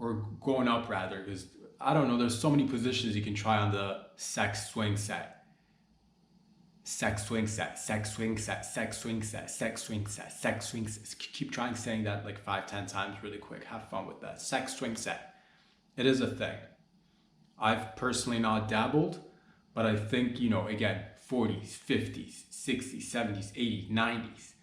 or going up rather, because I don't know, there's so many positions you can try on the sex swing set. Sex swing set, sex swing set, sex swing set, sex swing set, sex swing set. Keep trying saying that like 5-10 times really quick. Have fun with that. Sex swing set. It is a thing. I've personally not dabbled, but I think, again, 40s, 50s, 60s, 70s, 80s, 90s,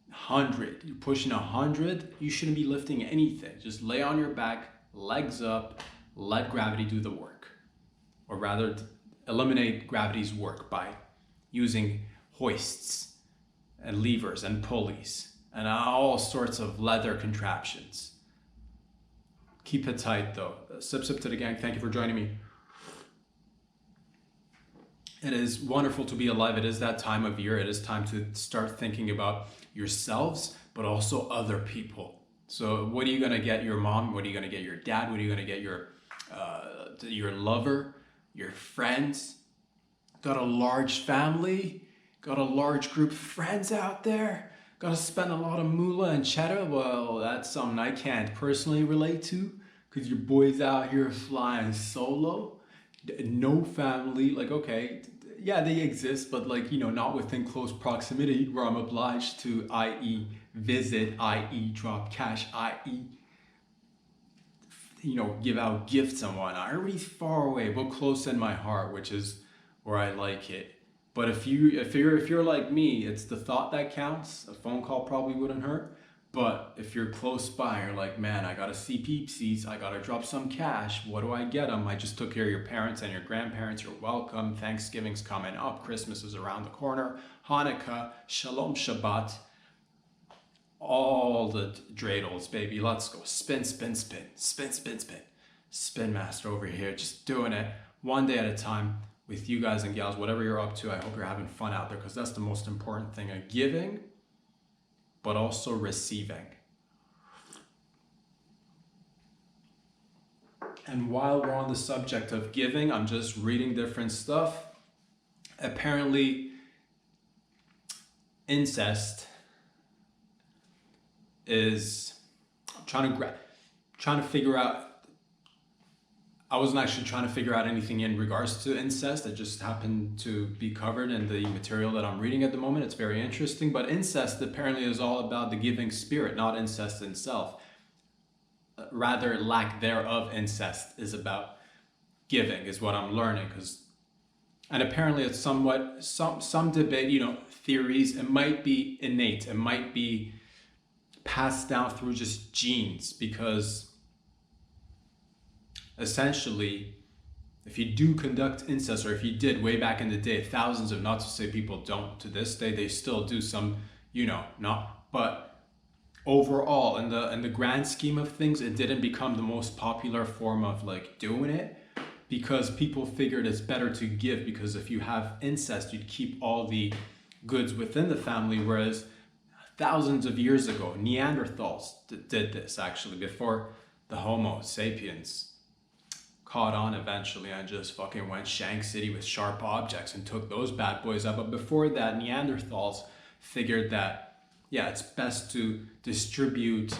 100. You're pushing 100, you shouldn't be lifting anything. Just lay on your back, legs up, let gravity do the work. Or rather, eliminate gravity's work by using hoists and levers and pulleys and all sorts of leather contraptions. Keep it tight though. Sip to the gang. Thank you for joining me. It is wonderful to be alive. It is that time of year. It is time to start thinking about yourselves, but also other people. So what are you going to get your mom? What are you going to get your dad? What are you going to get your lover, your friends? Got a large family? Got a large group of friends out there? Got to spend a lot of moolah and cheddar? Well, that's something I can't personally relate to, because your boy's out here flying solo. No family. Like, okay, yeah, they exist, but like, not within close proximity where I'm obliged to, i.e. visit, i.e. drop cash, i.e. give out gifts and whatnot. Everybody's far away, but close in my heart, which is where I like it. But if you're like me, it's the thought that counts. A phone call probably wouldn't hurt. But if you're close by, you're like, man, I gotta see peepsies, I gotta drop some cash. What do I get them? I just took care of your parents and your grandparents. You're welcome. Thanksgiving's coming up. Christmas is around the corner. Hanukkah, Shalom Shabbat. All the dreidels, baby. Let's go. Spin, spin, spin. Spin, spin, spin. Spin master over here. Just doing it one day at a time with you guys and gals, whatever you're up to. I hope you're having fun out there, because that's the most important thing. Giving, but also receiving. And while we're on the subject of giving, I'm just reading different stuff. Apparently, incest is, I'm trying to figure out, I wasn't actually trying to figure out anything in regards to incest. It just happened to be covered in the material that I'm reading at the moment. It's very interesting. But incest apparently is all about the giving spirit, not incest itself. Rather, lack thereof incest is about giving, is what I'm learning. And apparently it's somewhat, some debate, theories. It might be innate. It might be passed down through just genes, because essentially, if you do conduct incest, or if you did way back in the day, thousands of, not to say people don't to this day, they still do some, not, but overall, in the grand scheme of things, it didn't become the most popular form of like doing it, because people figured it's better to give, because if you have incest, you'd keep all the goods within the family, whereas thousands of years ago, Neanderthals did this actually, before the Homo sapiens caught on eventually and just fucking went Shank City with sharp objects and took those bad boys up. But before that, Neanderthals figured that, yeah, it's best to distribute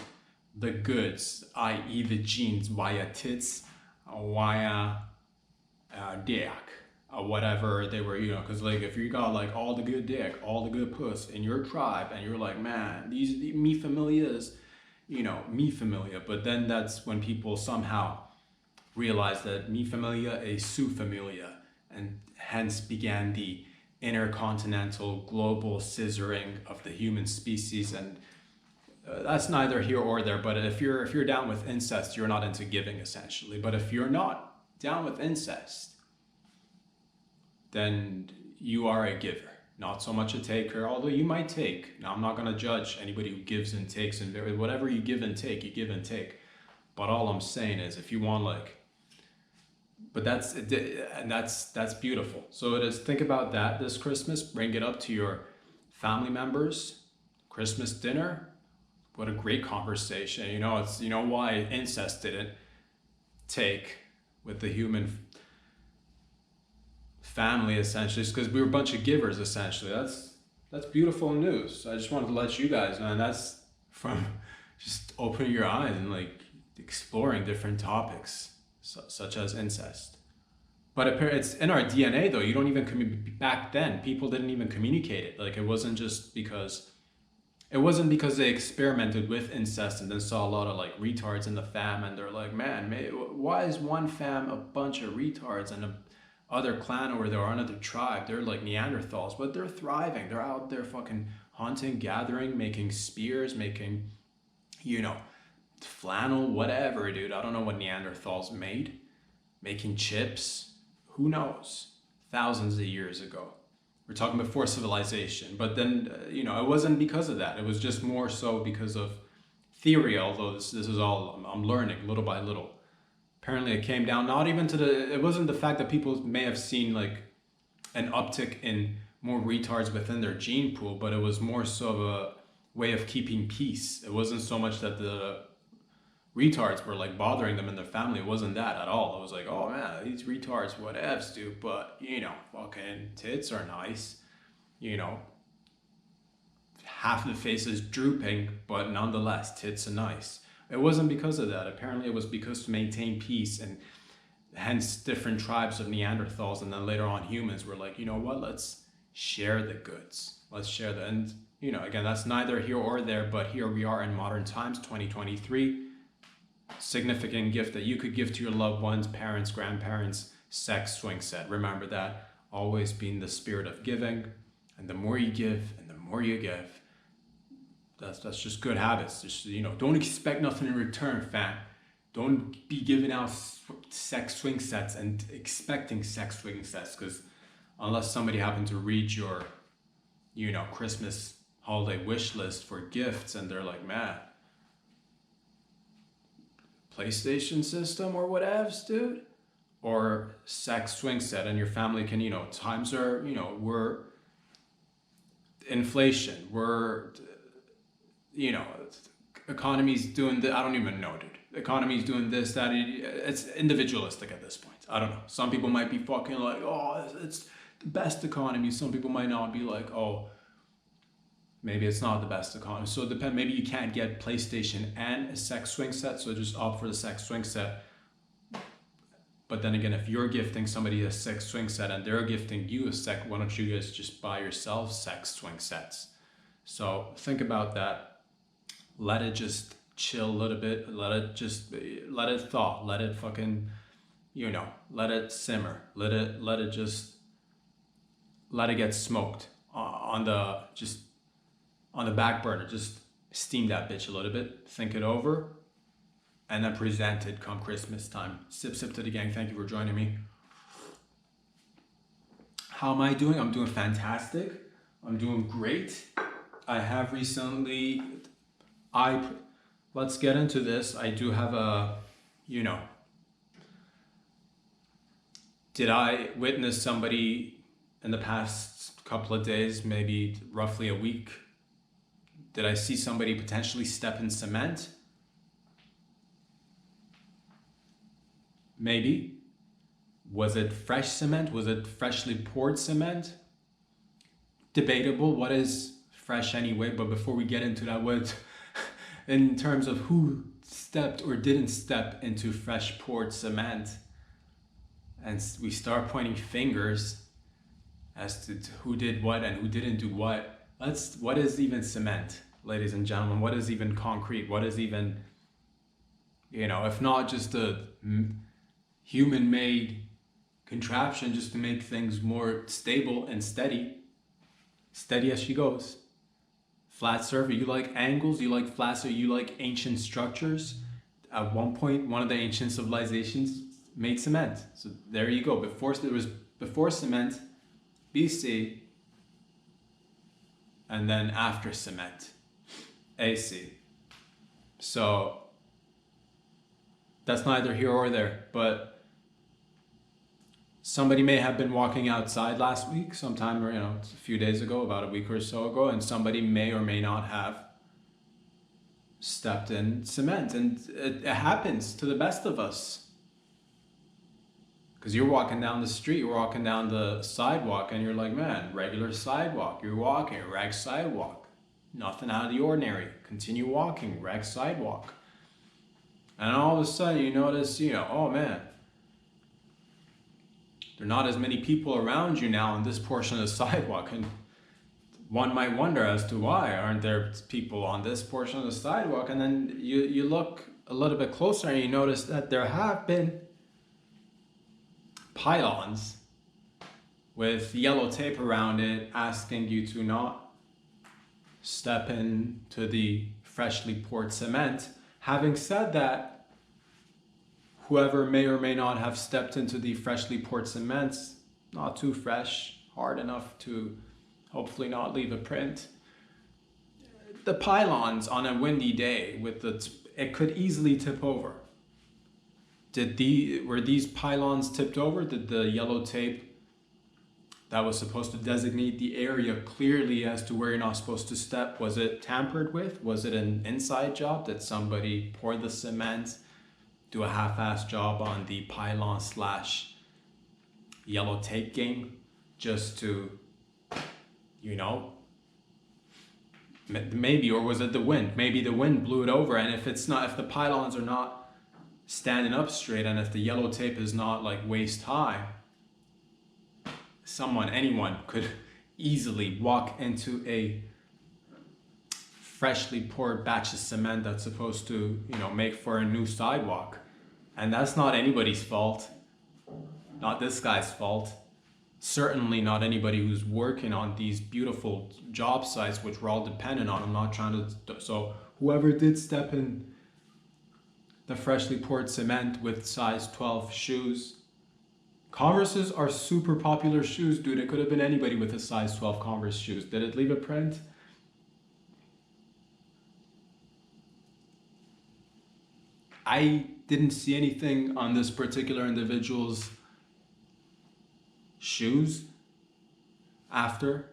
the goods, i.e. the genes, via tits, via dick, whatever they were, because like if you got like all the good dick, all the good puss in your tribe, and you're like, man, these me familias, me familia. But then that's when people somehow realized that me familia is su familia, and hence began the intercontinental global scissoring of the human species. And that's neither here or there. But if you're down with incest, you're not into giving, essentially. But if you're not down with incest, then you are a giver, not so much a taker, although you might take. Now, I'm not going to judge anybody who gives and takes, and whatever you give and take, you give and take. But all I'm saying is, if you want but that's beautiful. So it is, think about that this Christmas. Bring it up to your family members. Christmas dinner. What a great conversation. It's why incest didn't take with the human family, essentially. It's because we were a bunch of givers, essentially. That's beautiful news. I just wanted to let you guys know, and that's from just opening your eyes and exploring different topics, such as incest. But it's in our DNA, though. You don't even back then. People didn't even communicate it. Like, it wasn't because they experimented with incest and then saw a lot of like retards in the fam, and they're like, man, why is one fam a bunch of retards and a other clan over there or another tribe? They're like Neanderthals, but they're thriving. They're out there fucking hunting, gathering, making spears, making, flannel, whatever, dude. I don't know what Neanderthals made. Making chips. Who knows? Thousands of years ago. We're talking before civilization. But then, it wasn't because of that. It was just more so because of theory, although this is all I'm learning little by little. Apparently it came down not even to it wasn't the fact that people may have seen like an uptick in more retards within their gene pool, but it was more so of a way of keeping peace. It wasn't so much that the retards were like bothering them and their family. It wasn't that at all. It was like, oh man, these retards, whatevs, dude, but fucking tits are nice. Half the face is drooping, but nonetheless, tits are nice. It wasn't because of that. Apparently it was because to maintain peace, and hence different tribes of Neanderthals and then later on humans were like, you know what, let's share the goods. Let's share the, and again, that's neither here or there, but here we are in modern times, 2023. Significant gift that you could give to your loved ones, parents, grandparents, sex swing set. Remember that. Always be in the spirit of giving. And the more you give and the more you give, that's just good habits. Just, don't expect nothing in return, fam. Don't be giving out sex swing sets and expecting sex swing sets, because unless somebody happened to read your, Christmas holiday wish list for gifts and they're like, man, PlayStation system or whatevs, dude, or sex swing set, and your family can, times are, we're inflation, we're, economy's doing the, I don't even know, dude. Economy's doing this, that, it's individualistic at this point. I don't know. Some people might be fucking like, oh, it's the best economy. Some people might not be like, oh, maybe it's not the best economy. So it depends. Maybe you can't get PlayStation and a sex swing set, so just opt for the sex swing set. But then again, if you're gifting somebody a sex swing set and they're gifting you a why don't you guys just buy yourself sex swing sets? So think about that. Let it just chill a little bit. Let it thaw. Let it fucking, let it simmer. Let it get smoked on the back burner. Just steam that bitch a little bit. Think it over. And then present it come Christmas time. Sip to the gang. Thank you for joining me. How am I doing? I'm doing fantastic. I'm doing great. I have recently, let's get into this. I do have a, did I witness somebody in the past couple of days, maybe roughly a week? Did I see somebody potentially step in cement? Maybe. Was it fresh cement? Was it freshly poured cement? Debatable. What is fresh anyway? But before we get into that, what in terms of who stepped or didn't step into fresh poured cement, and we start pointing fingers as to who did what and who didn't do what. What is even cement, ladies and gentlemen? What is even concrete? What is even, if not just a human-made contraption just to make things more stable and steady as she goes. Flat surface, you like angles, you like flat surface, you like ancient structures. At one point, one of the ancient civilizations made cement. So there you go. Before cement, BC, and then after cement, AC. So that's neither here or there, but somebody may have been walking outside last week, sometime, a few days ago, about a week or so ago, and somebody may or may not have stepped in cement. And it happens to the best of us. Because you're walking down the street, you're walking down the sidewalk, and you're like, man, regular sidewalk. You're walking, rag sidewalk. Nothing out of the ordinary. Continue walking, rag sidewalk. And all of a sudden you notice, oh man, there are not as many people around you now on this portion of the sidewalk. And one might wonder as to why aren't there people on this portion of the sidewalk? And then you look a little bit closer and you notice that there have been pylons with yellow tape around it asking you to not step into the freshly poured cement. Having said that, whoever may or may not have stepped into the freshly poured cement, not too fresh, hard enough to hopefully not leave a print. The pylons on a windy day it could easily tip over. Were these pylons tipped over? Did the yellow tape that was supposed to designate the area clearly as to where you're not supposed to step, was it tampered with? Was it an inside job? Did somebody pour the cement, do a half-assed job on the pylon / yellow tape game just to, maybe, or was it the wind? Maybe the wind blew it over, and if the pylons are not standing up straight, and if the yellow tape is not like waist high, anyone could easily walk into a freshly poured batch of cement that's supposed to, make for a new sidewalk. And that's not anybody's fault. Not this guy's fault. Certainly not anybody who's working on these beautiful job sites, which we're all dependent on. I'm not trying to, so whoever did step in the freshly poured cement with size 12 shoes. Converses are super popular shoes, dude. It could have been anybody with a size 12 Converse shoes. Did it leave a print? I didn't see anything on this particular individual's shoes after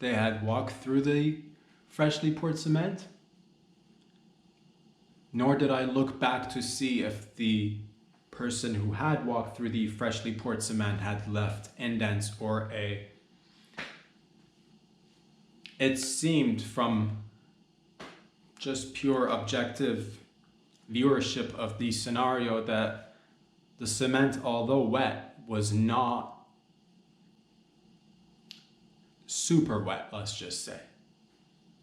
they had walked through the freshly poured cement. Nor did I look back to see if the person who had walked through the freshly poured cement had left indents or it seemed from just pure objective viewership of the scenario that the cement, although wet, was not super wet, let's just say.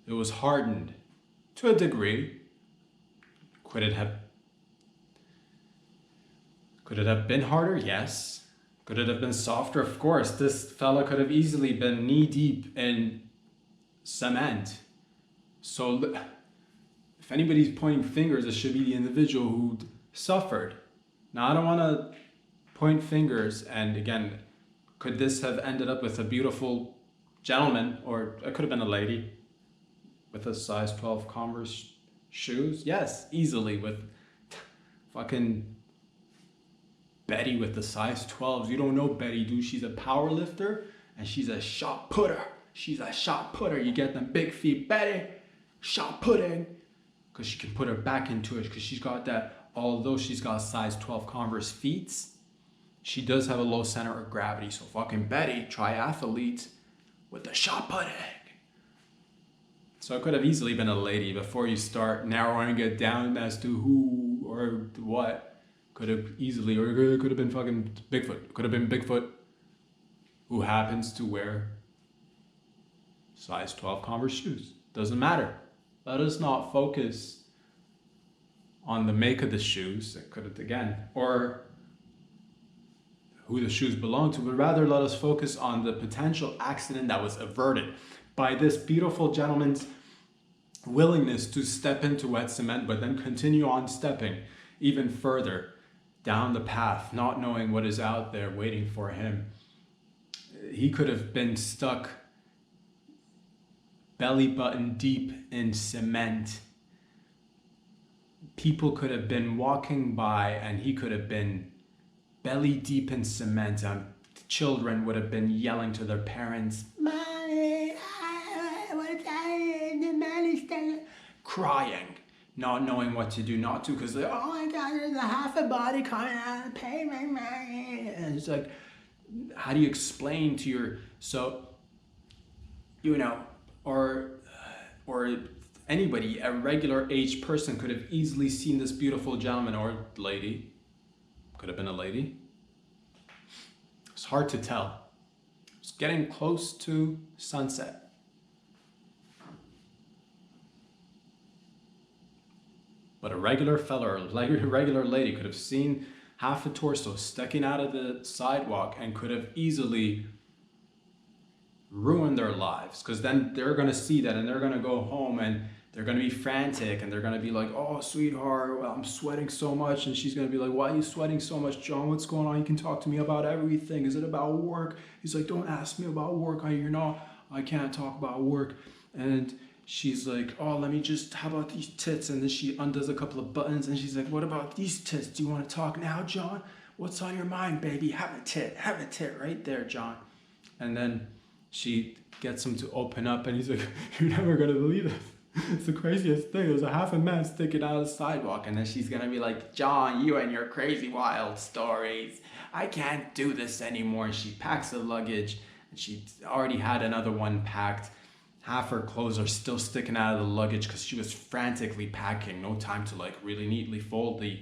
It was hardened to a degree. Could it have been harder? Yes. Could it have been softer? Of course. This fella could have easily been knee deep in cement. So if anybody's pointing fingers, it should be the individual who suffered. Now, I don't want to point fingers. And again, could this have ended up with a beautiful gentleman, or it could have been a lady with a size 12 Converse shoes? Yes, easily, with fucking Betty with the size 12s. You don't know Betty, dude. She's a power lifter and she's a shot putter. You get them big feet. Betty, shot putting. Because she can put her back into it, because she's got that, although she's got size 12 Converse feet, she does have a low center of gravity. So fucking Betty, triathlete with the shot putting. So it could have easily been a lady. Before you start narrowing it down as to who or what, could have easily, or it could have been fucking Bigfoot. Could have been Bigfoot who happens to wear size 12 Converse shoes. Doesn't matter. Let us not focus on the make of the shoes. It could have, again, or who the shoes belong to, but rather let us focus on the potential accident that was averted by this beautiful gentleman's willingness to step into wet cement, but then continue on stepping even further down the path, not knowing what is out there waiting for him. He could have been stuck belly button deep in cement. People could have been walking by and he could have been belly deep in cement. Children would have been yelling to their parents, "Mommy, what's that?" Crying, not knowing what to do, not to, because oh my God, there's a half a body coming out of the pavement. And it's like, how do you explain to your, so, or Anybody, a regular aged person, could have easily seen this beautiful gentleman or lady. Could have been a lady. It's hard to tell. It's getting close to sunset. But a regular fella or a regular lady could have seen half a torso sticking out of the sidewalk and could have easily ruined their lives, because then they're going to see that and they're going to go home and they're going to be frantic and they're going to be like, oh, sweetheart, well, I'm sweating so much. And she's going to be like, why are you sweating so much, John? What's going on? You can talk to me about everything. Is it about work? He's like, don't ask me about work. I can't talk about work. And she's like, oh, how about these tits? And then she undoes a couple of buttons and she's like, what about these tits? Do you want to talk now, John? What's on your mind, baby? Have a tit right there, John. And then she gets him to open up and he's like, you're never going to believe this. It's the craziest thing. There's a half a man sticking out of the sidewalk. And then she's going to be like, John, you and your crazy wild stories. I can't do this anymore. And she packs the luggage and she already had another one packed. Half her clothes are still sticking out of the luggage because she was frantically packing. No time to like really neatly fold the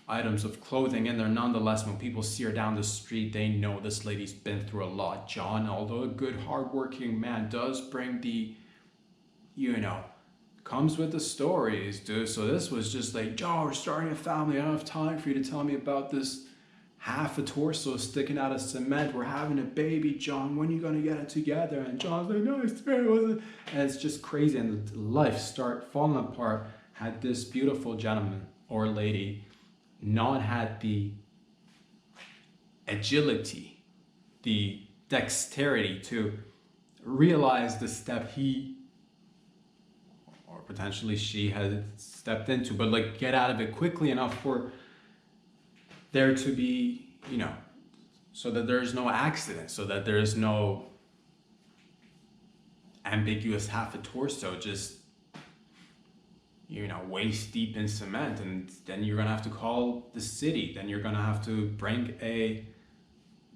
items of clothing in there. Nonetheless, when people see her down the street, they know this lady's been through a lot. John, although a good hardworking man, does bring the, comes with the stories, dude. So this was just like, John, we're starting a family. I don't have time for you to tell me about this half a torso sticking out of cement. We're having a baby, John. When are you going to get it together? And John's like, no, I swear it wasn't. And it's just crazy. And life start falling apart. Had this beautiful gentleman or lady not had the agility, the dexterity to realize the step he or potentially she had stepped into, but like get out of it quickly enough for there to be, so that there's no accident, so that there's no ambiguous half a torso just waist deep in cement. And then you're gonna have to call the city, then you're gonna have to bring a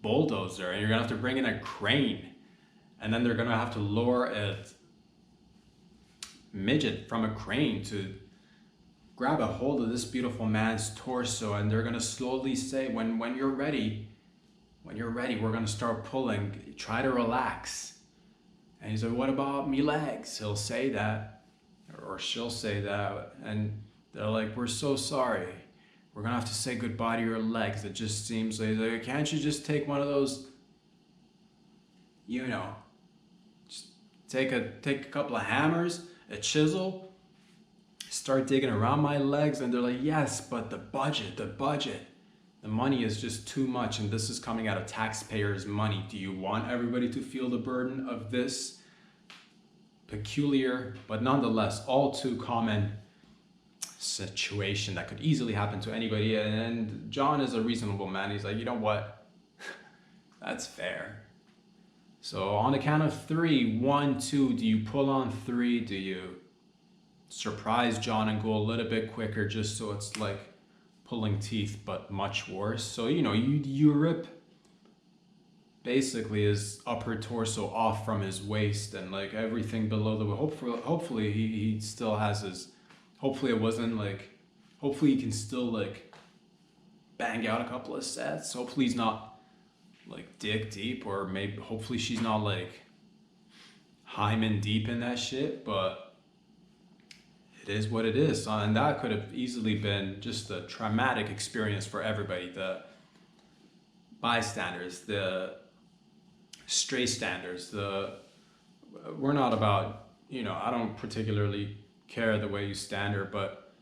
bulldozer, and you're gonna have to bring in a crane, and then they're gonna have to lower a midget from a crane to grab a hold of this beautiful man's torso. And they're gonna slowly say, when you're ready, we're gonna start pulling, try to relax. And he's like, what about me legs? He'll say that, or she'll say that, and they're like, we're so sorry, we're gonna have to say goodbye to your legs. It just seems like, can't you just take one of those, just take a couple of hammers, a chisel, start digging around my legs? And they're like, yes, but the budget, the money is just too much, and this is coming out of taxpayers' money. Do you want everybody to feel the burden of this peculiar, but nonetheless all too common situation that could easily happen to anybody? And John is a reasonable man. He's like, you know what? That's fair. So on the count of 3, 1, 2, do you pull on 3? Do you surprise John and go a little bit quicker, just so it's like pulling teeth, but much worse? So, you rip basically his upper torso off from his waist, and like everything below the, hopefully he still has his, hopefully he can still like bang out a couple of sets. Hopefully he's not like dick deep, or maybe hopefully she's not like hymen deep in that shit, but it is what it is. And that could have easily been just a traumatic experience for everybody, the bystanders, the stray standers. We're not about, I don't particularly care the way you stand her, but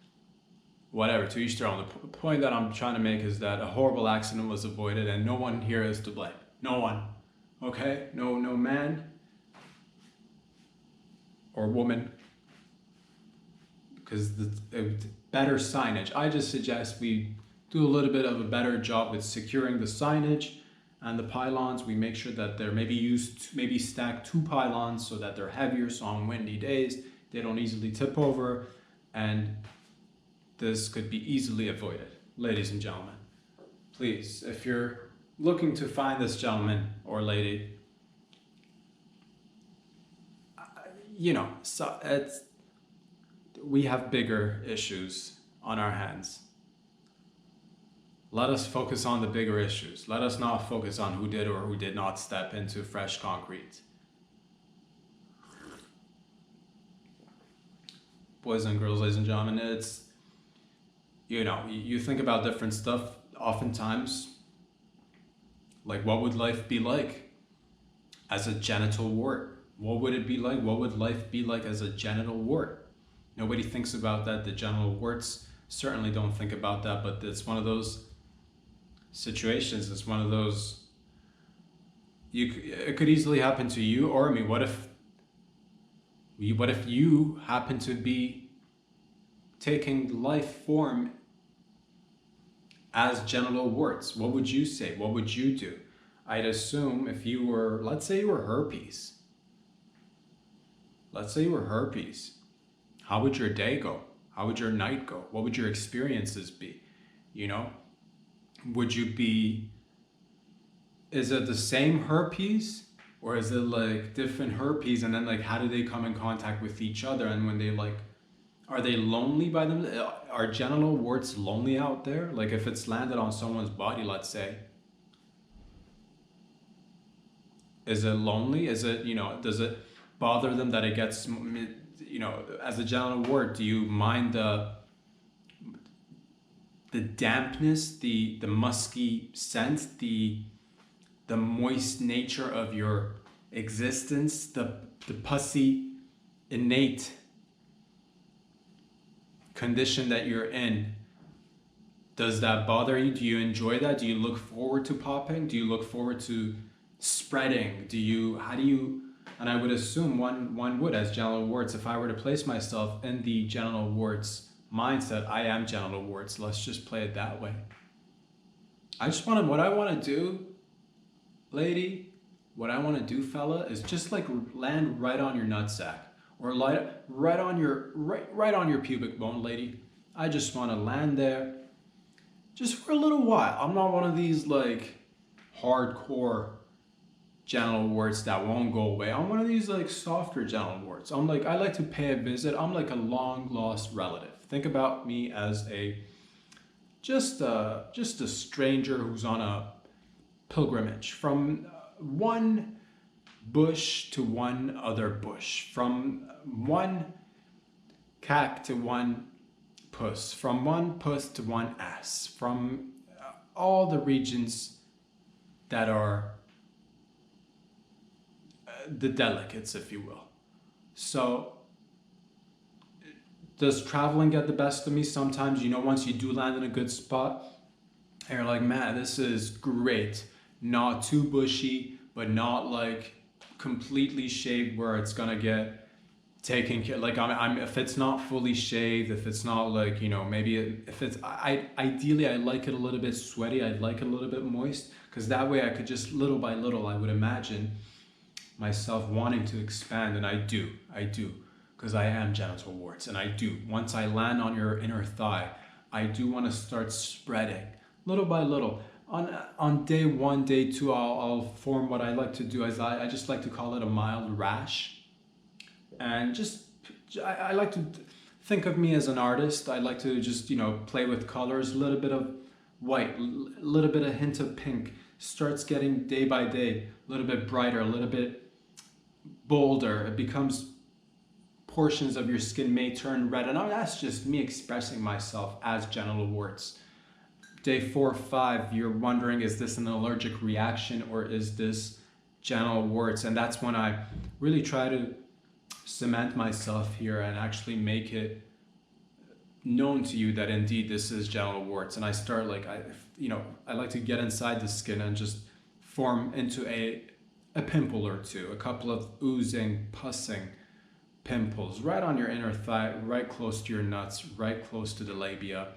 whatever, to each their own. The point that I'm trying to make is that a horrible accident was avoided, and no one here is to blame. No one. Okay? No man or woman. Because better signage. I just suggest we do a little bit of a better job with securing the signage and the pylons. We make sure that they're maybe stack 2 pylons so that they're heavier, so on windy days they don't easily tip over, and this could be easily avoided. Ladies and gentlemen, please, if you're looking to find this gentleman or lady, so we have bigger issues on our hands. Let us focus on the bigger issues. Let us not focus on who did or who did not step into fresh concrete. Boys and girls, ladies and gentlemen, it's, you think about different stuff oftentimes, like what would life be like as a genital wart? What would it be like? What would life be like as a genital wart? Nobody thinks about that. The genital warts certainly don't think about that, but it's one of those situations. It's one of those, it could easily happen to you or me. What if you happen to be taking life form as genital warts? What would you say? What would you do? I'd assume if you were, let's say you were herpes. Let's say you were herpes. How would your day go? How would your night go? What would your experiences be? Would you be, is it the same herpes? Or is it like different herpes, and then like how do they come in contact with each other? And when they like, are they lonely by them? Are genital warts lonely out there? Like if it's landed on someone's body, let's say, is it lonely? Is it, does it bother them that it gets, as a genital wart, do you mind the dampness, the musky scent, the moist nature of your existence, the pussy innate condition that you're in? Does that bother you? Do you enjoy that? Do you look forward to popping? Do you look forward to spreading? And I would assume one would, as genital warts, if I were to place myself in the genital warts mindset, I am genital warts. Let's just play it that way. What I want to do, lady, what I want to do, fella, is just like land right on your nutsack, or right on your pubic bone, lady. I just want to land there just for a little while. I'm not one of these like hardcore genital warts that won't go away. I'm one of these like softer genital warts. I like to pay a visit. I'm like a long lost relative. Think about me as just a stranger who's on a pilgrimage from one bush to one other bush, from one cack to one puss, from one puss to one ass, from all the regions that are the delicates, if you will. So does traveling get the best of me sometimes? Once you do land in a good spot and you're like, man, this is great. Not too bushy, but not like completely shaved where it's gonna get taken care. Like if it's not fully shaved, if it's not like, if it's, ideally I like it a little bit sweaty. I'd like it a little bit moist, because that way I could just little by little, I would imagine myself wanting to expand. And I do, because I am genital warts, and I do. Once I land on your inner thigh, I do want to start spreading little by little. On day 1, day 2, I'll form what I like to do as I just like to call it a mild rash. And I like to think of me as an artist. I like to just, play with colors, a little bit of white, a little bit of hint of pink. Starts getting day by day a little bit brighter, a little bit bolder. It becomes, portions of your skin may turn red, and that's just me expressing myself as genital warts. Day 4, 5, you're wondering, is this an allergic reaction or is this genital warts? And that's when I really try to cement myself here and actually make it known to you that indeed this is genital warts. And I start I like to get inside the skin and just form into a pimple or two, a couple of oozing, pussing pimples right on your inner thigh, right close to your nuts, right close to the labia.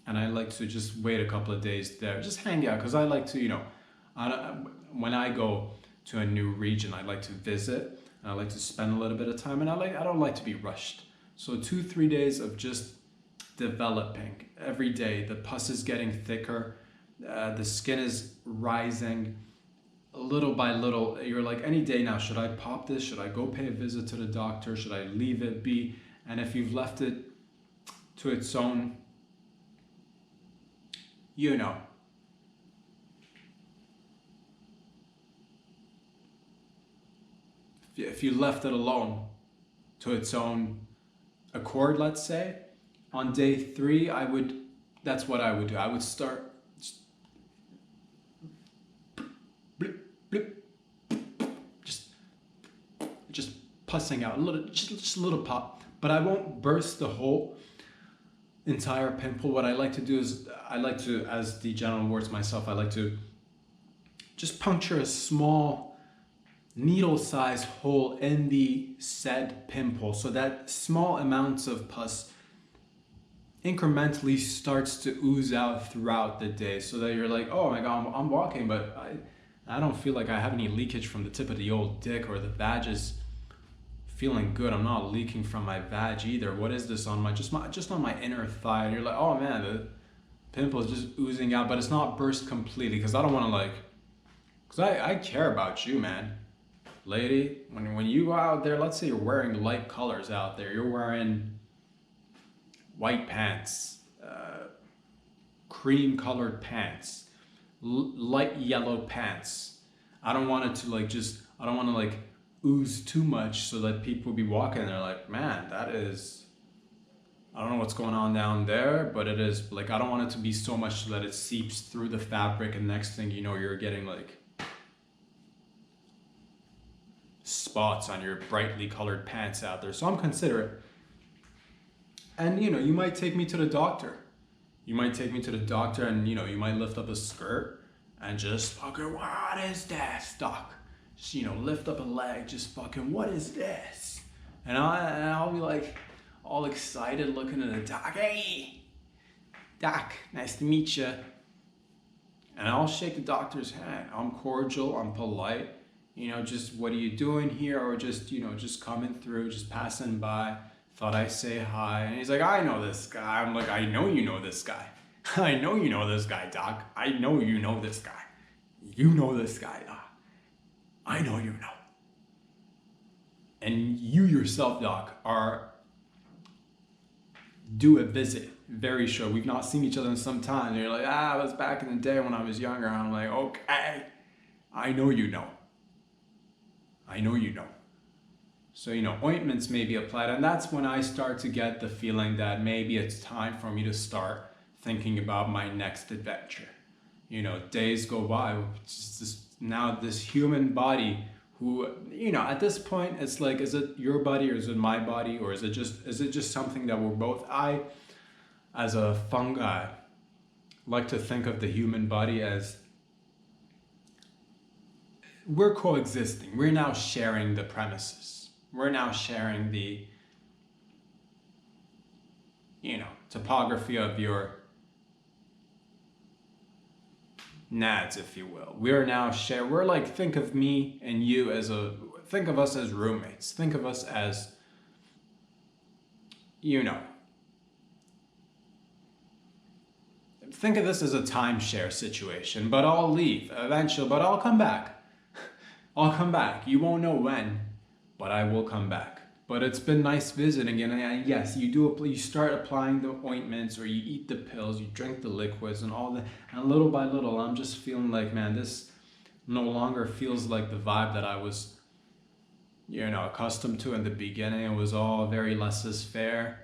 And I like to just wait a couple of days there, just hang out, because I like to, when I go to a new region, I like to visit, and I like to spend a little bit of time, and I don't like to be rushed. So 2-3 days of just developing every day. The pus is getting thicker, the skin is rising little by little. You're like, any day now, should I pop this? Should I go pay a visit to the doctor? Should I leave it be? And if you've left it to its own, you know, if you left it alone to its own accord, let's say, on day 3, that's what I would do. I would start blip, blip, just pussing out a little, just a little pop, but I won't burst the whole entire pimple. What I like to do is, as the genital warts myself, I like to just puncture a small needle-sized hole in the said pimple, so that small amounts of pus incrementally starts to ooze out throughout the day, so that you're like, oh my god, I'm walking, but I don't feel like I have any leakage from the tip of the old dick, or the vag is feeling good. I'm not leaking from my vag either. What is this on my just on my inner thigh? And you're like, oh man, the pimple is just oozing out, but it's not burst completely, because I don't want to because I care about you, man. Lady, when you go out there, let's say you're wearing light colors out there, you're wearing white pants, cream colored pants, light yellow pants. I don't want it to I don't want to ooze too much, so that people will be walking and they're like, man, that is, I don't know what's going on down there, but it is I don't want it to be so much so that it seeps through the fabric, and next thing you know, you're getting spots on your brightly colored pants out there. So I'm considerate. And you might take me to the doctor. You might take me to the doctor, and you might lift up a skirt and just fucking, what is this, doc? Just lift up a leg, just fucking, what is this? And I'll be all excited looking at the doc. Hey, doc, nice to meet you. And I'll shake the doctor's hand. I'm cordial, I'm polite. Just, what are you doing here? Or just, just coming through, just passing by. Thought I'd say hi. And he's like, I know this guy. I'm like, I know you know this guy. I know you know this guy, doc. I know you know this guy. You know this guy, doc. I know you know. And you yourself, doc, are due a visit very short. We've not seen each other in some time. And you're like, it was back in the day when I was younger. I'm like, okay, I know you know. I know you know. So, ointments may be applied, and that's when I start to get the feeling that maybe it's time for me to start thinking about my next adventure. Days go by, now this human body who, at this point, it's is it your body or is it my body, or is it just something that we're both, as a fungi, like to think of the human body as we're coexisting. We're now sharing the premises. We're now sharing the, topography of your nads, if you will. We're now we're think of me and you think of us as roommates. Think of us as, think of this as a timeshare situation, but I'll leave eventually, but I'll come back. I'll come back. You won't know when, but I will come back. But it's been nice visiting, and yes, you start applying the ointments, or you eat the pills, you drink the liquids and all that, and little by little, I'm just feeling man, this no longer feels like the vibe that I was, accustomed to in the beginning. It was all very laissez-faire.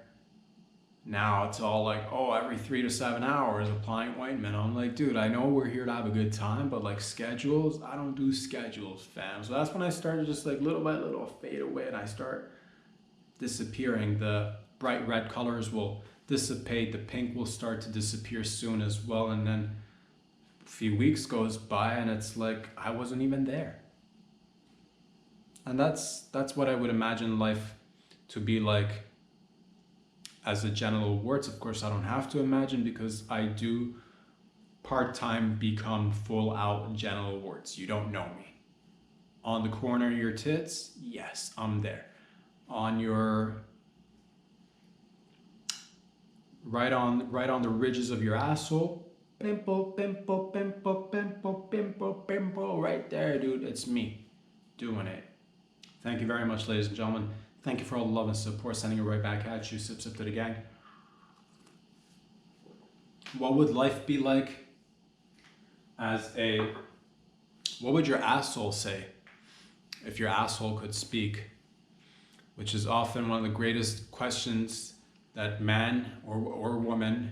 Now it's all every 3 to 7 hours applying ointment. I'm like, dude, I know we're here to have a good time, but schedules, I don't do schedules, fam. So that's when I started just little by little fade away, and I start disappearing. The bright red colors will dissipate. The pink will start to disappear soon as well. And then a few weeks goes by, and it's I wasn't even there. And that's what I would imagine life to be like as a genital warts. Of course, I don't have to imagine, because I do part-time become full-out genital warts. You don't know me. On the corner of your tits, yes, I'm there. On your right on the ridges of your asshole, pimple, pimple, pimple, pimple, pimple, pimple, right there, dude. It's me doing it. Thank you very much, ladies and gentlemen. Thank you for all the love and support. Sending it right back at you. Sip, sip to the gang. what would life be like what would your asshole say if your asshole could speak? Which is often one of the greatest questions that man or woman,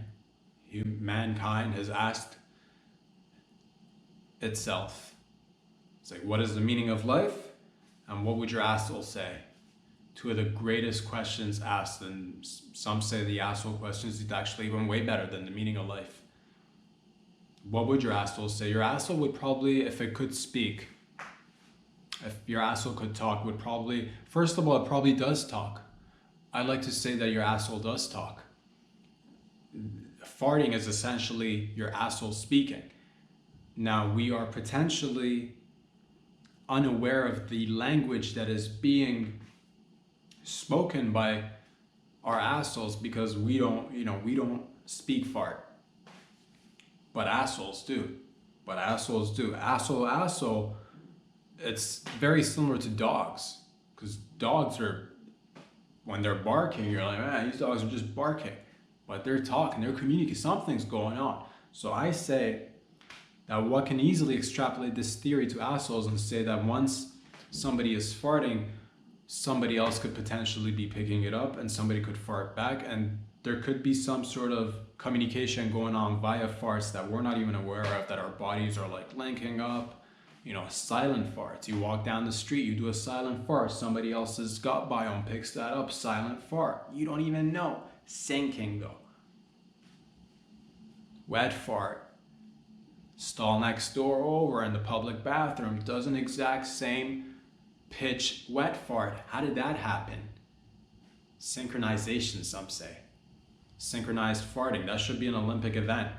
mankind has asked itself. It's like, what is the meaning of life? And what would your asshole say? Two of the greatest questions asked, and some say the asshole question is actually even way better than the meaning of life. What would your asshole say? Your asshole would probably, if it could speak, if your asshole could talk, would probably, first of all, it probably does talk. I like to say that your asshole does talk. Farting is essentially your asshole speaking. Now, we are potentially unaware of the language that is being spoken by our assholes because we don't speak fart. But assholes do. Asshole, it's very similar to dogs. Because dogs are, when they're barking, you're like, man, these dogs are just barking. But they're talking, they're communicating, something's going on. So I say that one can easily extrapolate this theory to assholes and say that once somebody is farting, somebody else could potentially be picking it up and somebody could fart back, and there could be some sort of communication going on via farts that we're not even aware of, that our bodies are like linking up. Silent farts. You walk down the street, you do a silent fart, somebody else's gut biome picks that up, silent fart. You don't even know. Sinking though. Wet fart. Stall next door over in the public bathroom does an exact same pitch wet fart. How did that happen? Synchronization, some say. Synchronized farting. That should be an Olympic event.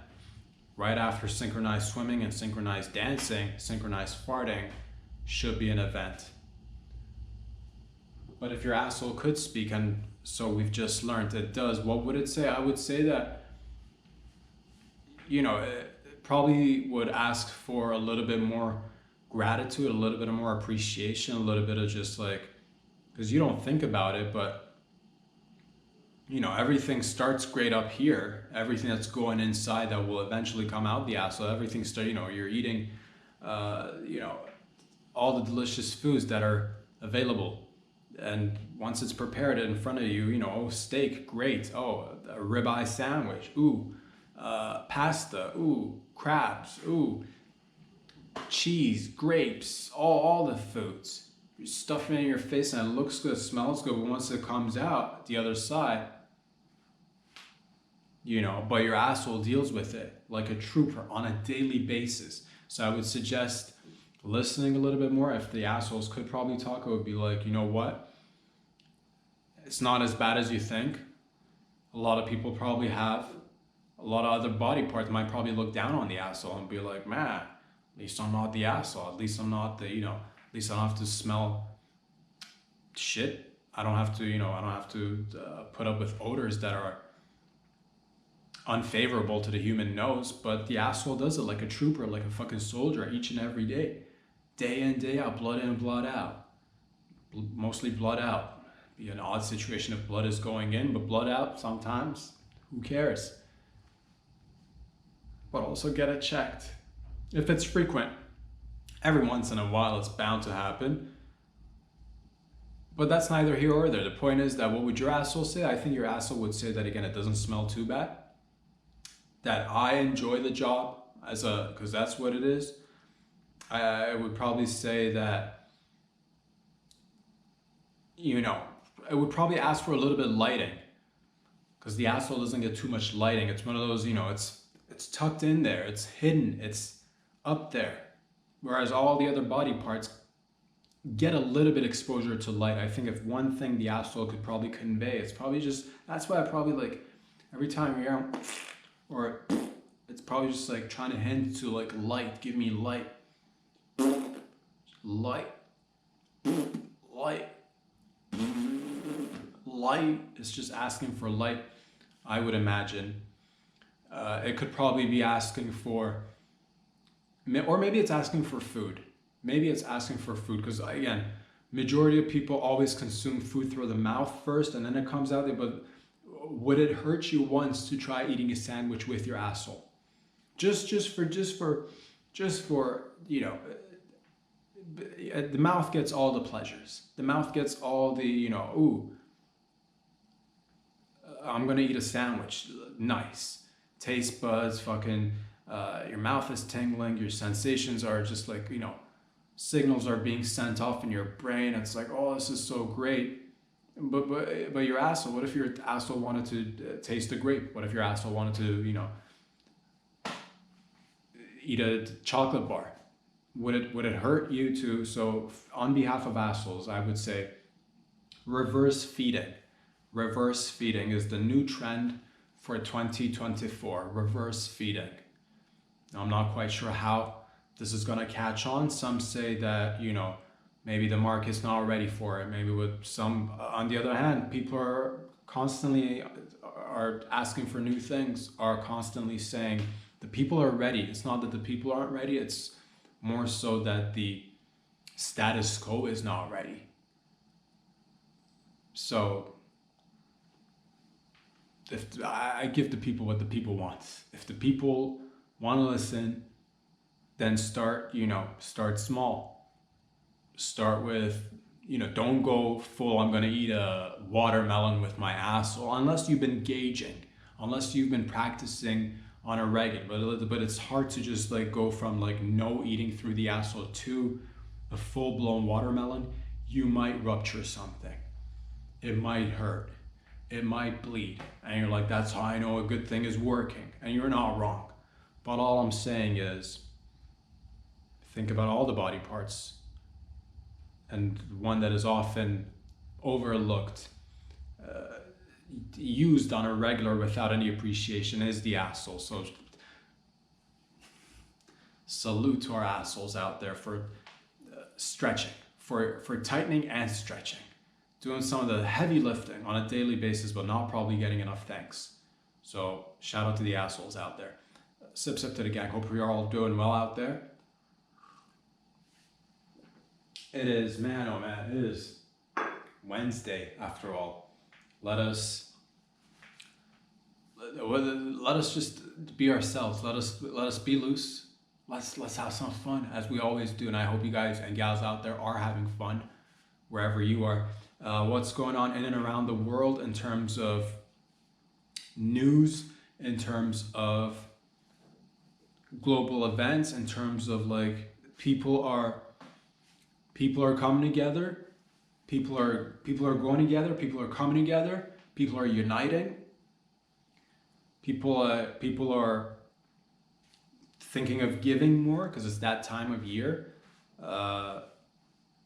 Right after synchronized swimming and synchronized dancing, synchronized farting should be an event. But if your asshole could speak, and so we've just learned it does, what would it say? I would say that, it probably would ask for a little bit more gratitude, a little bit of more appreciation, a little bit of just like, because you don't think about it, but everything starts great up here. Everything that's going inside that will eventually come out the asshole. Everything you're eating, all the delicious foods that are available. And once it's prepared in front of you, steak, great. Oh, a ribeye sandwich. Ooh, pasta. Ooh, crabs. Ooh, cheese, grapes, all the foods. You stuff it in your face and it looks good, smells good, but once it comes out the other side, but your asshole deals with it like a trooper on a daily basis. So I would suggest listening a little bit more. If the assholes could probably talk, I would be like, you know what? It's not as bad as you think. A lot of people probably have. A lot of other body parts might probably look down on the asshole and be like, man, at least I'm not the asshole. At least I'm not the, at least I don't have to smell shit. I don't have to put up with odors that are unfavorable to the human nose. But the asshole does it like a trooper, like a fucking soldier each and every day. Day in, day out, blood in, blood out. Mostly blood out. Be an odd situation if blood is going in, but blood out sometimes. Who cares? But also get it checked. If it's frequent, every once in a while it's bound to happen. But that's neither here or there. The point is that what would your asshole say? I think your asshole would say that, again, it doesn't smell too bad. That I enjoy the job because that's what it is. I would probably say that, it would probably ask for a little bit of lighting, because the asshole doesn't get too much lighting. It's one of those, it's tucked in there, it's hidden, it's up there. Whereas all the other body parts get a little bit exposure to light. I think if one thing the asshole could probably convey, it's probably just, that's why I probably like, every time you're out, or it's probably just like trying to hint to like light, give me light. Light. Light is just asking for light, I would imagine. It could probably be asking for, or maybe it's asking for food. Maybe it's asking for food, because again, majority of people always consume food through the mouth first and then it comes out there. But would it hurt you once to try eating a sandwich with your asshole? Just for, you know, the mouth gets all the pleasures. The mouth gets all the, you know, ooh, I'm gonna eat a sandwich. Nice. Taste buds, fucking, your mouth is tingling, your sensations are just like, you know, signals are being sent off in your brain. It's like, oh, this is so great. But your asshole, what if your asshole wanted to taste a grape? What if your asshole wanted to, you know, eat a chocolate bar? Would it hurt you to? So on behalf of assholes, I would say reverse feeding. Reverse feeding is the new trend for 2024. Reverse feeding. Now, I'm not quite sure how this is going to catch on. Some say that, you know, maybe the market's not ready for it. Maybe with some, on the other hand, people are constantly are asking for new things, are constantly saying the people are ready. It's not that the people aren't ready. It's more so that the status quo is not ready. So if I give the people what the people want. If the people want to listen, then start small. Start with, you know, don't go full, I'm going to eat a watermelon with my asshole, unless you've been gauging, unless you've been practicing on a regular. But it's hard to just like go from like no eating through the asshole to a full-blown watermelon. You might rupture something. It might hurt. It might bleed. And you're like, that's how I know a good thing is working. And you're not wrong. But all I'm saying is, think about all the body parts. And one that is often overlooked, used on a regular without any appreciation, is the asshole. So salute to our assholes out there for stretching, for tightening and stretching, doing some of the heavy lifting on a daily basis, but not probably getting enough thanks. So shout out to the assholes out there. Sip to the gang. Hope you're all doing well out there. It is, man, oh man, it is Wednesday after all. Let us just be ourselves. Let us be loose. Let's have some fun, as we always do. And I hope you guys and gals out there are having fun wherever you are. What's going on in and around the world in terms of news, in terms of global events, in terms of like people are coming together, people are going together, people are coming together, people are uniting, people are thinking of giving more because it's that time of year.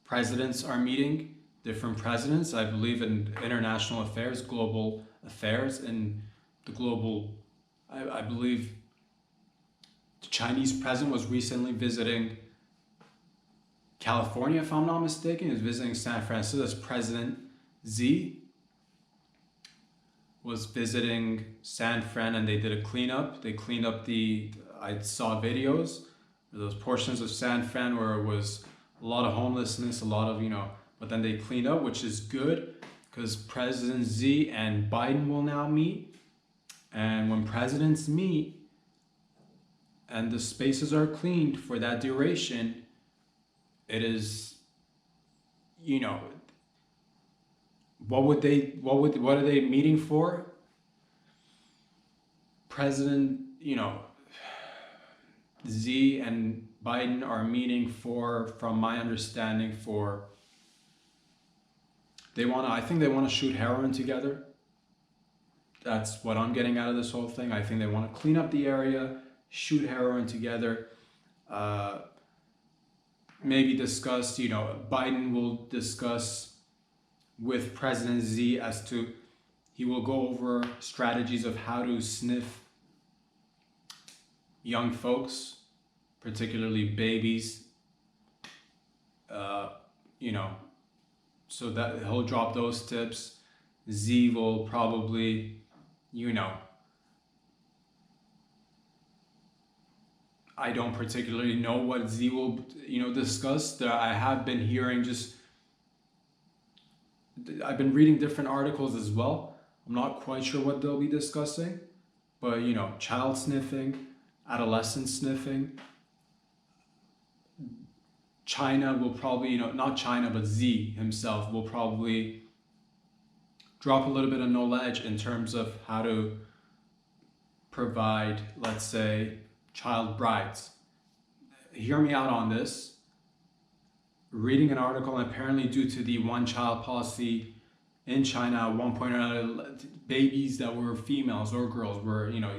Presidents are meeting, different presidents, I believe, in international affairs, global affairs, and the global, I believe the Chinese president was recently visiting California, if I'm not mistaken. He was visiting San Francisco. That's President Xi was visiting San Fran, and they did a cleanup. They cleaned up I saw videos, those portions of San Fran where it was a lot of homelessness, a lot of, you know, but then they cleaned up, which is good because President Xi and Biden will now meet. And when presidents meet and the spaces are cleaned for that duration, it is, you know, what are they meeting for? President, you know, Xi and Biden are meeting for, from my understanding, I think they want to shoot heroin together. That's what I'm getting out of this whole thing. I think they want to clean up the area, shoot heroin together, maybe discuss, you know, Biden will discuss with President Xi as to, he will go over strategies of how to sniff young folks, particularly babies, you know, so that he'll drop those tips. Xi will probably, you know, I don't particularly know what Xi will, you know, discuss. I have been hearing I've been reading different articles as well I'm not quite sure what they'll be discussing, but you know, child sniffing, adolescent sniffing. China will probably, you know, not China, but Xi himself will probably drop a little bit of knowledge in terms of how to provide, let's say, child brides. Hear me out on this. Reading an article, and apparently due to the one child policy in China, at one point or another, babies that were females or girls were, you know,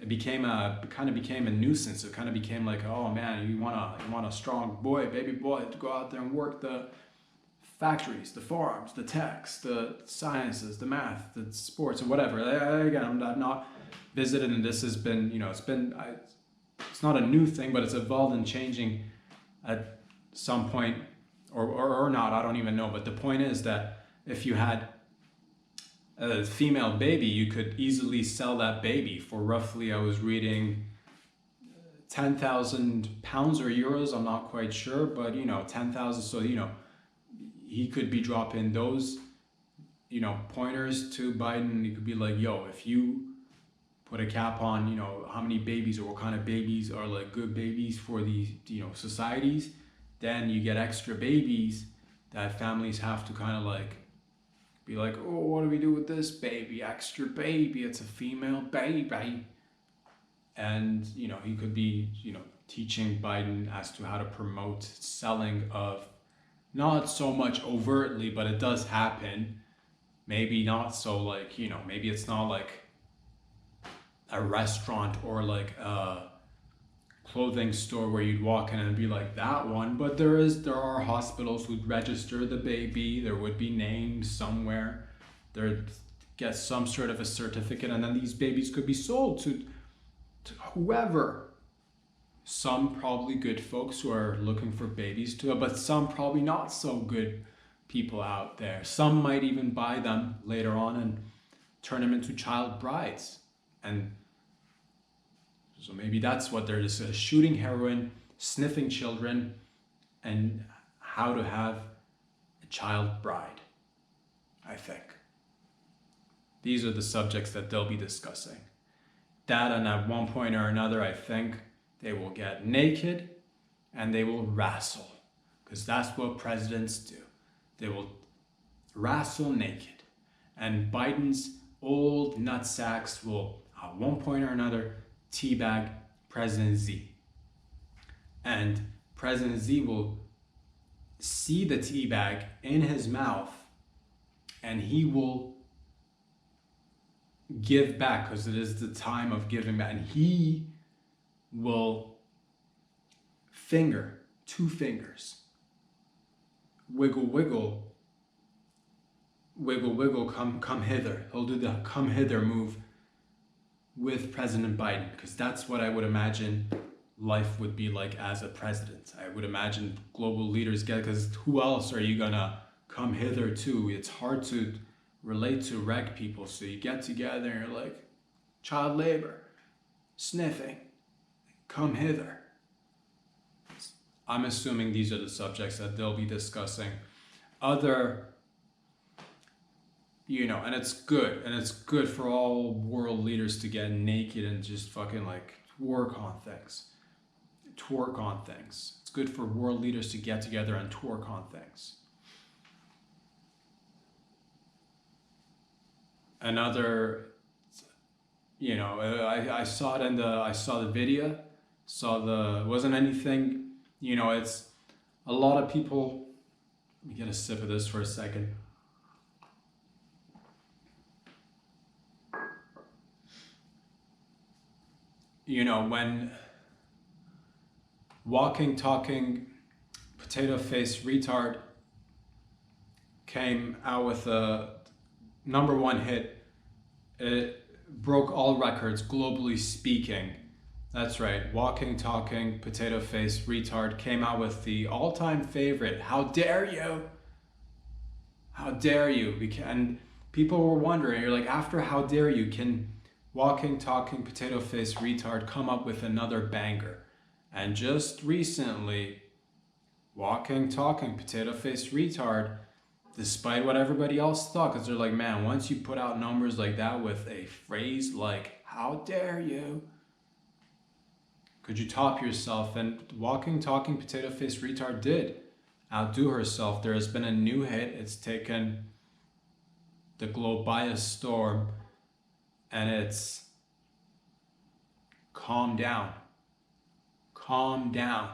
it became a kind of became a nuisance. It kind of became like, oh man, you want a strong boy, baby boy, to go out there and work the factories, the farms, the techs, the sciences, the math, the sports, and whatever. Again, I'm not visited, and this has been, you know, it's not a new thing, but it's evolved and changing at some point, or not, I don't even know. But the point is that if you had a female baby, you could easily sell that baby for roughly, I was reading, 10,000 pounds or euros, I'm not quite sure, but you know, 10,000. So, you know, he could be dropping those, you know, pointers to Biden. He could be like, yo, if you put a cap on, you know, how many babies or what kind of babies are like good babies for these, you know, societies, then you get extra babies that families have to kind of like be like, oh, what do we do with this baby? Extra baby, it's a female baby. And, you know, he could be, you know, teaching Biden as to how to promote selling of, not so much overtly, but it does happen. Maybe not so like, you know, maybe it's not like a restaurant or like a clothing store where you'd walk in and be like that one, but there are hospitals who'd register the baby. There would be named somewhere, there get some sort of a certificate, and then these babies could be sold to whoever. Some probably good folks who are looking for babies too, but some probably not so good people out there. Some might even buy them later on and turn them into child brides. And so maybe that's what they're just shooting heroin, sniffing children, and how to have a child bride, I think. These are the subjects that they'll be discussing. That, and at one point or another, I think they will get naked and they will wrestle, because that's what presidents do. They will wrestle naked. And Biden's old nutsacks will, at one point or another, teabag President Xi. And President Xi will see the teabag in his mouth, and he will give back, because it is the time of giving back. And he will finger, 2 fingers, wiggle, wiggle, wiggle, wiggle, come hither. He'll do the come hither move with President Biden, because that's what I would imagine life would be like as a president. I would imagine global leaders get, because who else are you gonna come hither to? It's hard to relate to reg people, so you get together and you're like, child labor, sniffing, come hither. I'm assuming these are the subjects that they'll be discussing. Other, you know, and it's good for all world leaders to get naked and just fucking like twerk on things. It's good for world leaders to get together and twerk on things. Another, you know, I saw it I saw the video, wasn't anything, you know, it's a lot of people. Let me get a sip of this for a second. You know, when walking, talking, potato face retard came out with a #1 hit, it broke all records globally speaking. That's right, walking, talking, potato face retard came out with the all-time favorite, How Dare You? How dare you? And people were wondering, you're like, after How Dare You, can walking, talking, potato face retard come up with another banger? And just recently, walking, talking, potato face retard despite what everybody else thought, because they're like, man, once you put out numbers like that with a phrase like, how dare you? Could you top yourself? And walking, talking, potato face retard did outdo herself. There has been a new hit. It's taken the globe by a storm, and it's calm down. Calm down.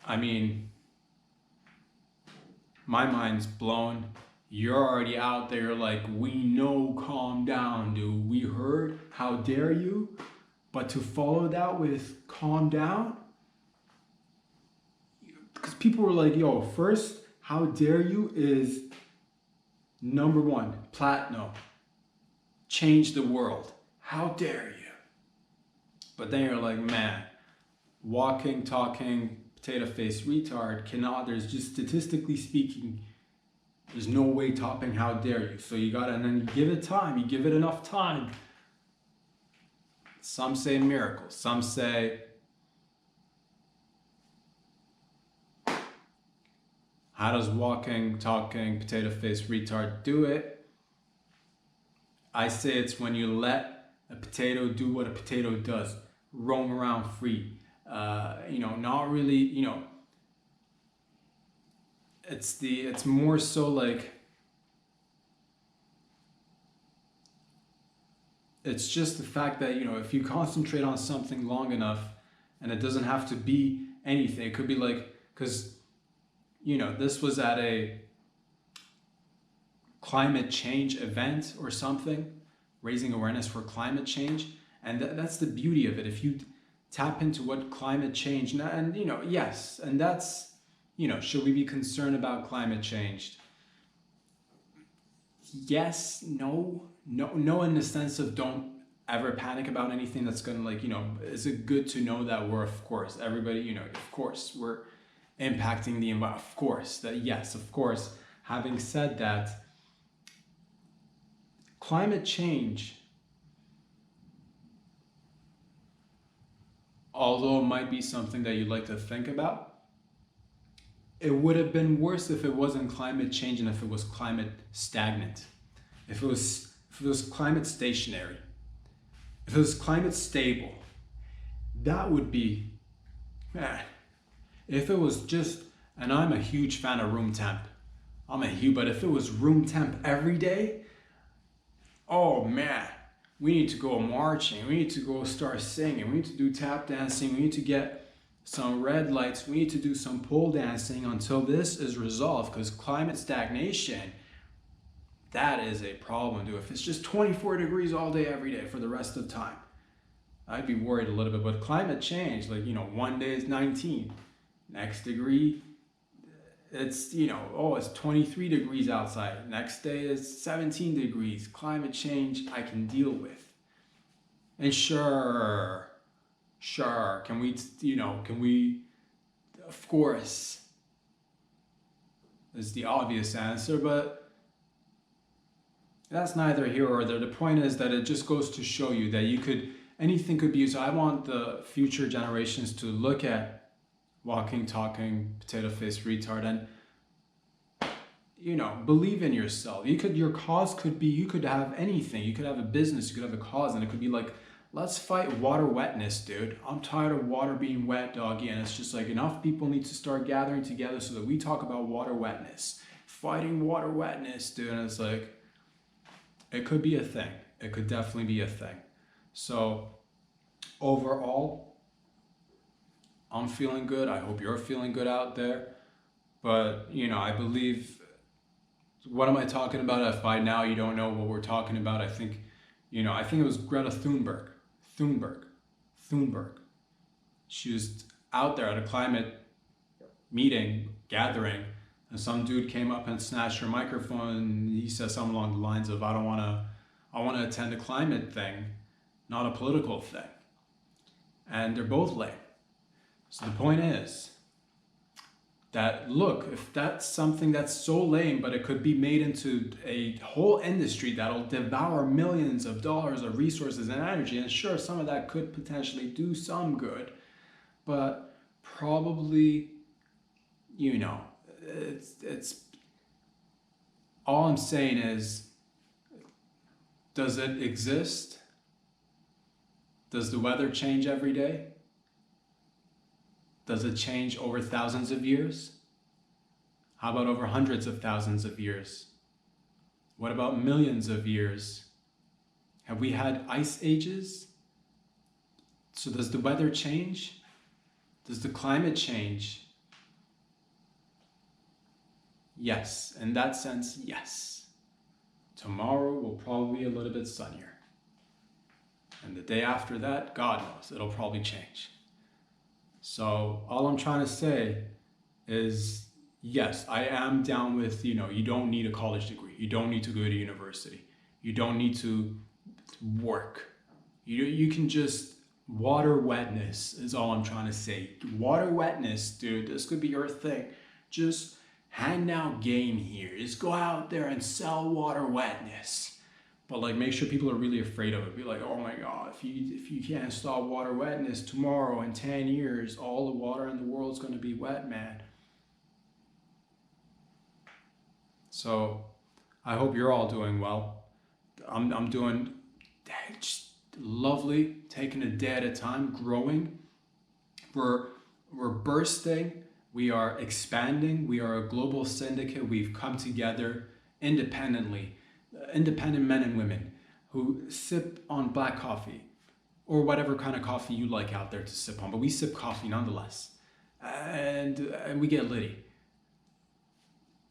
I mean, my mind's blown. You're already out there like, we know, calm down, dude. We heard, how dare you? But to follow that with calm down, because people were like, yo, first, how dare you is number one, platinum. Change the world. How dare you? But then you're like, man, walking, talking, potato face retard cannot, there's just statistically speaking, there's no way topping how dare you. So you gotta, and then you give it time, you give it enough time. Some say miracles, some say how does walking, talking, potato face retard do it? I say it's when you let a potato do what a potato does, roam around free. Not really, it's more so like, it's just the fact that, if you concentrate on something long enough, and it doesn't have to be anything, it could be like, because, this was at a climate change event or something, raising awareness for climate change. And that's the beauty of it. If you tap into what climate change, and yes, and that's, should we be concerned about climate change? Yes, no, in the sense of don't ever panic about anything that's gonna, like, is it good to know that we're, of course, everybody, of course, we're impacting the environment, of course, that, yes, of course. Having said that, climate change, although it might be something that you'd like to think about, it would have been worse if it wasn't climate change and if it was climate stagnant. If it was climate stationary. If it was climate stable, that would be, man. If it was just, and I'm a huge fan of room temp. But if it was room temp every day, oh man, we need to go marching, we need to go start singing, we need to do tap dancing, we need to get some red lights, we need to do some pole dancing until this is resolved, because climate stagnation, that is a problem, dude. If it's just 24 degrees all day, every day for the rest of the time, I'd be worried a little bit. But climate change, like, one day is 19, next degree, it's, it's 23 degrees outside. Next day is 17 degrees. Climate change, I can deal with. And sure, can we, of course, is the obvious answer, but that's neither here or there. The point is that it just goes to show you that anything could be used. I want the future generations to look at walking, talking, potato face retard, and believe in yourself. Your cause could be, you could have anything. You could have a business, you could have a cause, and it could be like, let's fight water wetness, dude. I'm tired of water being wet, doggy, and it's just like, enough people need to start gathering together so that we talk about water wetness. Fighting water wetness, dude. And it's like, it could be a thing. It could definitely be a thing. So overall, I'm feeling good. I hope you're feeling good out there. But, I believe, what am I talking about? If by now you don't know what we're talking about, I think it was Greta Thunberg. She was out there at a climate meeting, gathering, and some dude came up and snatched her microphone, and he said something along the lines of, I want to attend a climate thing, not a political thing. And they're both lame. So the point is that, look, if that's something that's so lame, but it could be made into a whole industry that'll devour millions of dollars of resources and energy, and sure, some of that could potentially do some good, but probably, it's all I'm saying is, does it exist? Does the weather change every day? Does it change over thousands of years? How about over hundreds of thousands of years? What about millions of years? Have we had ice ages? So does the weather change? Does the climate change? Yes, in that sense, yes. Tomorrow will probably be a little bit sunnier. And the day after that, God knows, it'll probably change. So all I'm trying to say is, yes, I am down with, you don't need a college degree. You don't need to go to university. You don't need to work. You can just, water wetness is all I'm trying to say. Water wetness, dude, this could be your thing. Just hand out game here. Just go out there and sell water wetness. But like, make sure people are really afraid of it. Be like, oh my God, if you can't stop water wetness tomorrow, in 10 years, all the water in the world's going to be wet, man. So I hope you're all doing well. I'm doing just lovely, taking a day at a time, growing. We're bursting. We are expanding. We are a global syndicate. We've come together independently. Independent men and women who sip on black coffee or whatever kind of coffee you like out there to sip on, but we sip coffee nonetheless, and we get litty.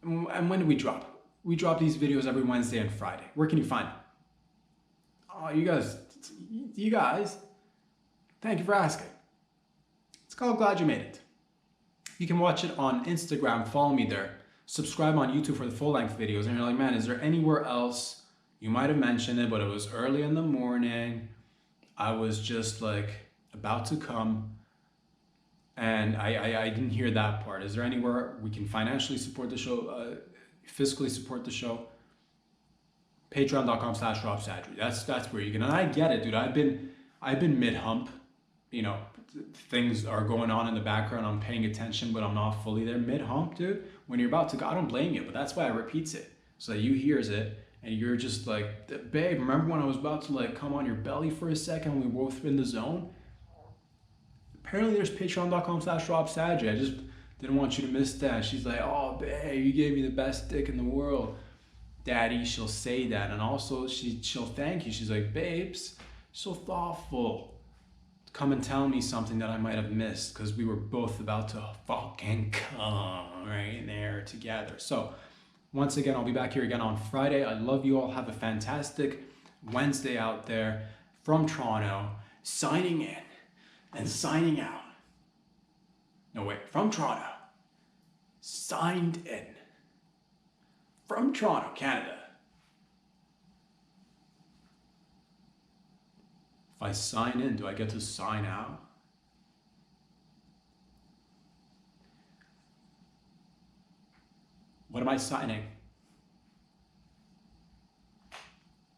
And when do we drop? We drop these videos every Wednesday and Friday. Where can you find them? Oh, you guys, thank you for asking. It's called Glad You Made It. You can watch it on Instagram, follow me there. Subscribe on YouTube for the full-length videos, and you're like, man, is there anywhere else? You might have mentioned it, but it was early in the morning. I was just like about to come, and I didn't hear that part. Is there anywhere we can financially support the show, physically support the show? Patreon.com/RobSadri. That's where you can. And I get it, dude. I've been mid-hump. Things are going on in the background. I'm paying attention, but I'm not fully there. Mid-hump, dude. When you're about to go, I don't blame you, but that's why I repeats it. So that you hears it, and you're just like, babe, remember when I was about to like come on your belly for a second? We were both in the zone. Apparently there's patreon.com/RobSadri. I just didn't want you to miss that. She's like, oh, babe, you gave me the best dick in the world. Daddy, she'll say that. And also she'll thank you. She's like, babes, so thoughtful. Come and tell me something that I might have missed, because we were both about to fucking come right there together. So once again, I'll be back here again on Friday. I love you all. Have a fantastic Wednesday out there from Toronto, signing in and signing out. No, wait, from Toronto, signed in. From Toronto, Canada. If I sign in, do I get to sign out? What am I signing?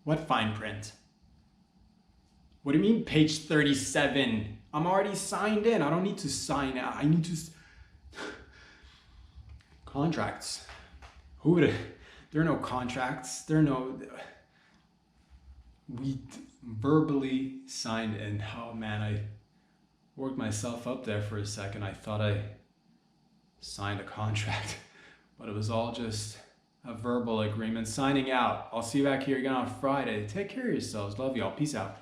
What fine print? What do you mean page 37? I'm already signed in. I don't need to sign out. I need to... Contracts. Who would... There are no contracts. There are no... We verbally signed in. Oh man, I worked myself up there for a second. I thought I signed a contract, but it was all just a verbal agreement. Signing out. I'll see you back here again on Friday. Take care of yourselves. Love y'all. Peace out.